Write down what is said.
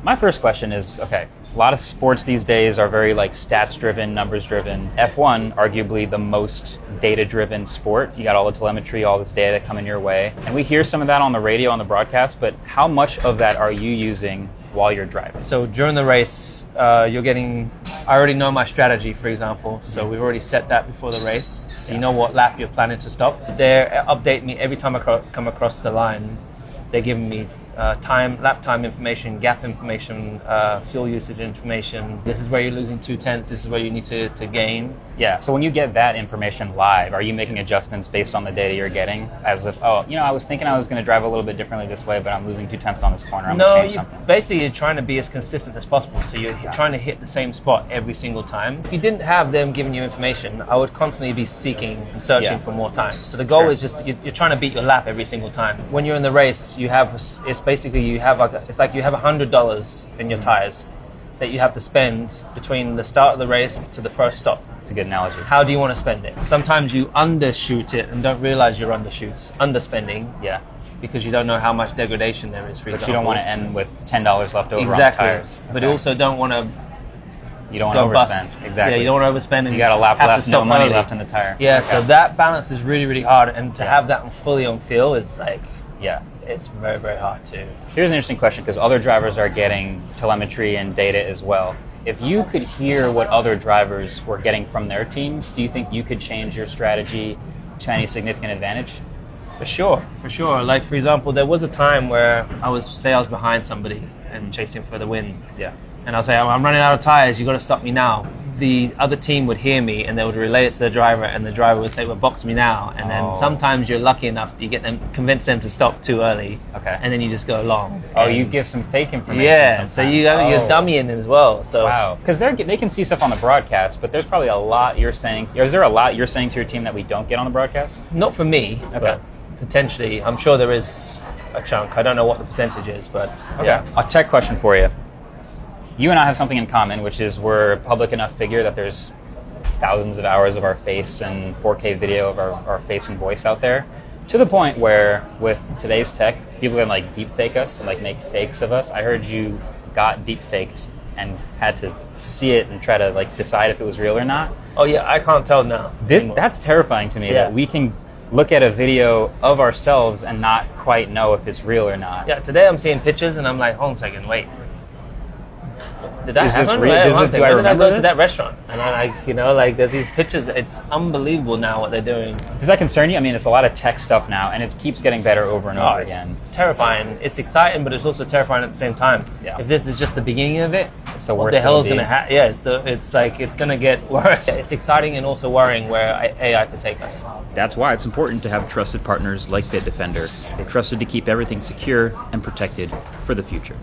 My first question is, okay, a lot of sports these days are very like stats driven, numbers driven. F1, arguably the most data driven sport. You got all the telemetry, all this data coming your way. And we hear some of that on the radio, on the broadcast, but how much of that are you using while you're driving? So during the race, I already know my strategy, for example. So we've already set that before the race. So you know what lap you're planning to stop. They update me every time I come across the line. They're giving me lap time information, gap information, fuel usage information. This is where you're losing 2/10. This is where you need to gain. Yeah. So when you get that information live, are you making adjustments based on the data you're getting? As if, I was thinking I was going to drive a little bit differently this way, but I'm losing 2/10 on this corner. I'm going to change something. Basically, you're trying to be as consistent as possible. So you're trying to hit the same spot every single time. If you didn't have them giving you information, I would constantly be seeking and searching for more time. So the goal is just you're trying to beat your lap every single time. When you're in the race, you have $100 in your tires that you have to spend between the start of the race to the first stop. It's a good analogy. How do you want to spend it? Sometimes you undershoot it and don't realize you're underspending. Yeah. Because you don't know how much degradation there is, for example. But you don't want to end with $10 left over on the tires. But you also don't want to You don't want to overspend. Bust. Exactly. Yeah, you don't want to overspend. And you got a lap left, no money early. left in the tire. Yeah, so that balance is really, really hard. And to have that fully on feel is like, it's very, very hard too. Here's an interesting question, because other drivers are getting telemetry and data as well. If you could hear what other drivers were getting from their teams, do you think you could change your strategy to any significant advantage? For sure. Like, for example, there was a time where I was behind somebody and chasing for the win. Yeah. And I'll say, I'm running out of tires, you got to stop me now. The other team would hear me and they would relay it to the driver, and the driver would say, well, box me now. And then sometimes you're lucky enough that you convince them to stop too early. Okay. And then you just go along. Oh, you give some fake information. Yeah, sometimes. So you're dummying as well. So wow. Because they can see stuff on the broadcast, but there's probably a lot you're saying. Is there a lot you're saying to your team that we don't get on the broadcast? Not for me, but potentially. I'm sure there is a chunk. I don't know what the percentage is, but yeah. A tech question for you. You and I have something in common, which is we're a public enough figure that there's thousands of hours of our face and 4K video of our face and voice out there, to the point where with today's tech, people can like deep fake us and like make fakes of us. I heard you got deep faked and had to see it and try to like decide if it was real or not. Oh yeah, I can't tell now. That's terrifying to me that we can look at a video of ourselves and not quite know if it's real or not. Yeah, today I'm seeing pictures and I'm like, hold on a second, wait. Did that happen? Do I remember go to that restaurant? And I'm like, there's these pictures. It's unbelievable now what they're doing. Does that concern you? I mean, it's a lot of tech stuff now, and it keeps getting better over and over again. Terrifying. It's exciting, but it's also terrifying at the same time. Yeah. If this is just the beginning of it, it's the worst. What the hell is going to happen? Yeah, it's going to get worse. It's exciting and also worrying where AI could take us. That's why it's important to have trusted partners like Bitdefender, trusted to keep everything secure and protected for the future.